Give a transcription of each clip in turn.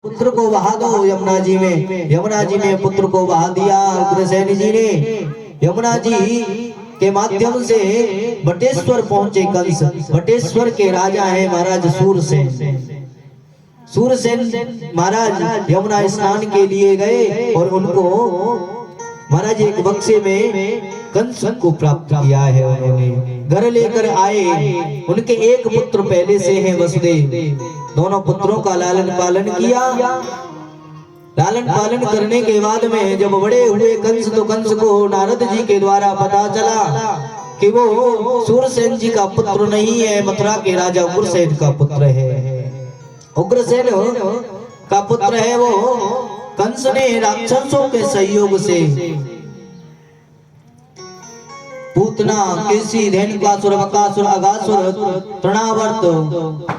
पुत्र को बहा दो यमुना जी में। यमुना जी में पुत्र को बहा दिया उग्रसेन जी ने। यमुना जी के माध्यम से बटेश्वर पहुंचे कंस। बटेश्वर के राजा है महाराज सूरसेन। सूरसेन महाराज यमुना स्नान के लिए गए और उनको महाराज एक बक्से में कंस को प्राप्त किया है। उन्होंने घर लेकर आए। उनके एक पुत्र पहले से है वसुदेव। दोनों पुत्रों का लालन पालन किया। लालन पालन करने के बाद में जब बड़े हुए कंस, तो कंस को नारद जी के द्वारा पता चला कि वो सूरसेन जी का पुत्र नहीं है, मथुरा के राजा उग्रसेन का पुत्र है। उग्रसेन का पुत्र है वो। कंस ने राक्षसों के सहयोग से पूतना, केसी, धेनुकासुर, बकासुर, अगासुर, तृणावर्त,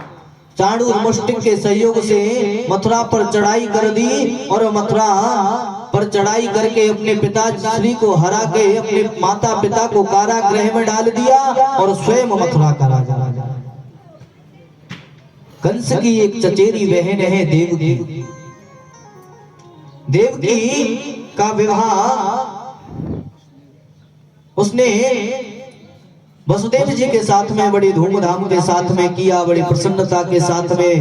चाणूर, मुष्टिक के सहयोग से मथुरा पर चढ़ाई कर दी और मथुरा पर चढ़ाई करके अपने पिताश्री को हरा के अपने माता पिता को कारागृह में डाल दिया और स्वयं मथुरा का राजा। कंस की एक चचेरी बहन है देवकी। देवकी का विवाह उसने वसुदेव जी के साथ में बड़ी धूमधाम के साथ में किया, बड़ी प्रसन्नता के साथ में।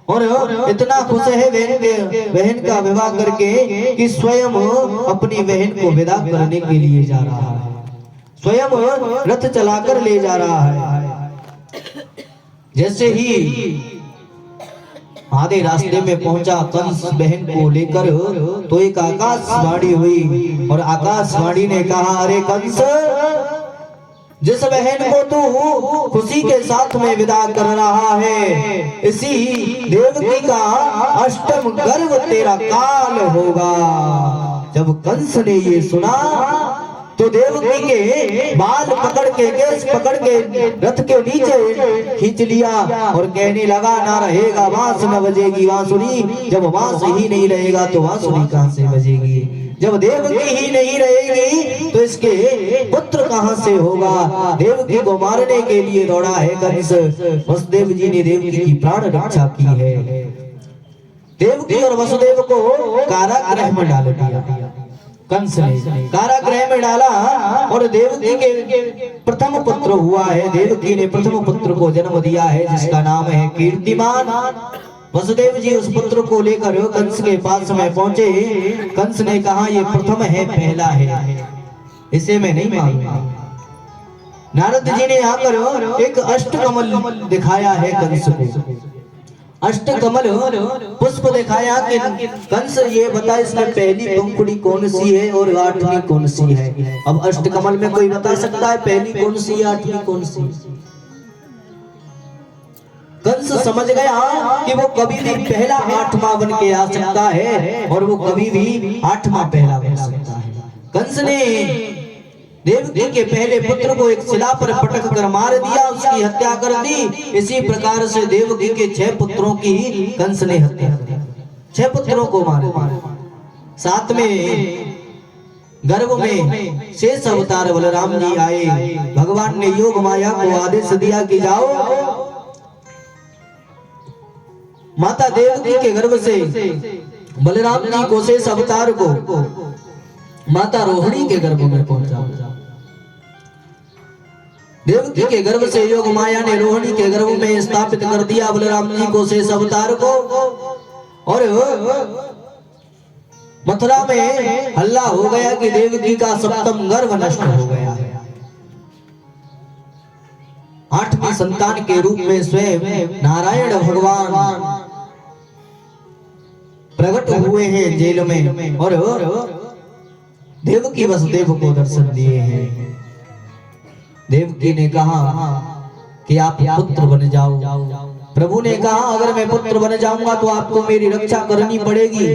और इतना खुश है बहन का विवाह करके कि स्वयं अपनी बहन को विदा करने के लिए जा रहा है। स्वयं रथ चलाकर ले जा रहा है। जैसे ही आधे रास्ते में पहुंचा कंस बहन को लेकर, तो एक आकाशवाणी हुई और आकाशवाणी ने कहा, अरे कंस, जिस बहन को तू खुशी के साथ में विदा कर रहा है, इसी देवकी का अष्टम गर्भ तेरा काल होगा। जब कंस ने ये सुना तो देवकी के बाल पकड़ के, केस पकड़ के रथ के नीचे खींच लिया और कहने लगा, ना रहेगा बांस न बजेगी बांसुरी। जब बांस ही नहीं रहेगा तो बांसुरी कहां से बजेगी? जब देवकी ही नहीं रहेगी तो इसके पुत्र कहां से होगा? देवकी को मारने के लिए दौड़ा है कंस। वसुदेव जी ने देवकी की प्राण रक्षा की है। देवकी और वसुदेव को कारागृह में डाल दिया। कंस ने कारागृह में डाला और देवकी के प्रथम पुत्र हुआ है। देवकी ने प्रथम पुत्र को जन्म दिया है जिसका नाम है कीर्तिमान। वसुदेव जी उस पुत्र को लेकर कंस के पास में पहुंचे। कंस ने कहा, ये प्रथम है, पहला है, इसे मैं नहीं मानूंगा। नारद जी ने आकर एक अष्टकमल दिखाया है कंस को। अष्टकमल पुष्प दिखाया कि कंस ये बता इसमें पहली पंखुड़ी कौन सी है और आठवीं कौन सी है। अब अष्टकमल में कोई बता सकता है पहली कौन सी है, आठवीं कौन सी? कंस समझ गया कि वो कभी भी पहला आठवां बन के आ सकता है और वो कभी भी आठवां पहला बन सकता है। कंस ने देवकी के पहले पुत्र को एक शिला पर पटक कर मार दिया, उसकी हत्या कर दी। इसी प्रकार से देवकी के 6 पुत्रों की कंस ने हत्या की। 6 पुत्रों को मार दिया। साथ में गर्भ में शेष अवतार बलराम जी आए। भगवान ने योग माया को आदेश दिया कि जाओ माता देवकी के गर्भ से बलराम जी को शेष अवतार को माता रोहिणी के गर्भ में पहुंचाओ। देवकी के गर्भ से योग माया ने रोहिणी के गर्भ में स्थापित कर दिया बलराम जी को, शेष अवतार को। और मथुरा में हल्ला हो गया कि देवकी का सप्तम गर्भ नष्ट हो गया है। 8वीं संतान के रूप में स्वयं नारायण भगवान प्रकट हुए हैं जेल में और देवकी वसुदेव को दर्शन दिए हैं। देवकी ने कहा कि आप पुत्र बन जाओ। प्रभु ने कहा, अगर मैं पुत्र बन जाऊंगा तो आपको मेरी रक्षा करनी पड़ेगी।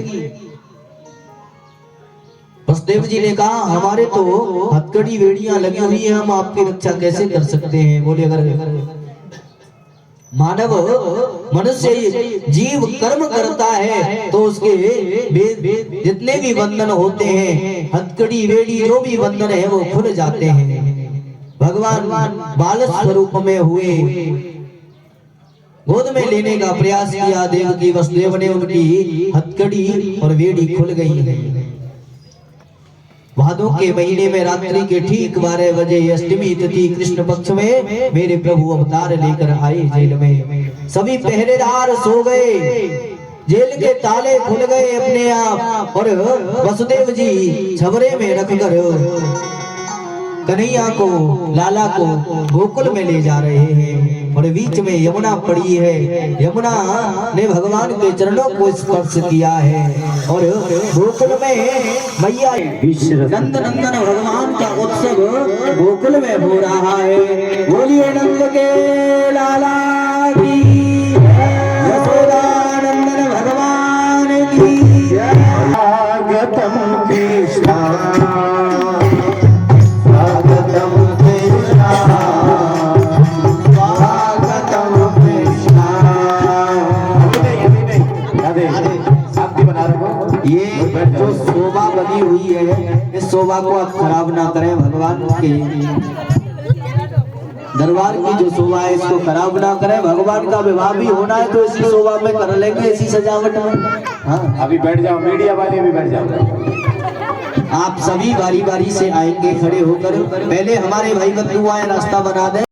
वसुदेव जी ने कहा, हमारे तो हथकड़ी बेड़ियां लगी हुई है, हम आपकी रक्षा कैसे कर सकते हैं? बोले, अगर मानव मनुष्य जीव कर्म करता है तो उसके जितने भी बंधन होते हैं, हथकड़ी बेड़ी जो भी बंधन है वो खुल जाते हैं। भगवान बाल स्वरूप में हुए गोद में लेने का प्रयास किया। देवकी वसुदेव ने उनकी हथकड़ी और वेड़ी खुल गई। भादों के महीने में रात्रि के ठीक 12 बजे अष्टमी तिथि कृष्ण पक्ष में मेरे प्रभु अवतार लेकर आए जेल में। सभी पहरेदार सो गए, जेल के ताले खुल गए अपने आप, और वसुदेव जी छबरे में रखकर कन्हैया को, लाला को गोकुल में ले जा रहे हैं। और बीच में यमुना पड़ी है। यमुना ने भगवान के चरणों को स्पर्श किया है। और गोकुल में मैया नंद नंदन भगवान का उत्सव गोकुल में हो रहा है। बोलिए नंद के लाला की, यशोदा नंदन भगवान की। स्वागतम कृष्णा, स्वागतम कृष्णा, स्वागतम कृष्णा। ये जो शोभा बनी हुई है, इस शोभा को आप खराब ना करें। भगवान के दरबार की जो शोभा है, इसको खराब ना करें। भगवान का विवाह भी होना है तो इसी शोभा में कर लेंगे, इसी सजावट में। हाँ, अभी बैठ जाओ, मीडिया वाले भी बैठ जाओ। आप सभी बारी बारी से आएंगे खड़े होकर। पहले हमारे भाई बंधु आए, रास्ता बना दें।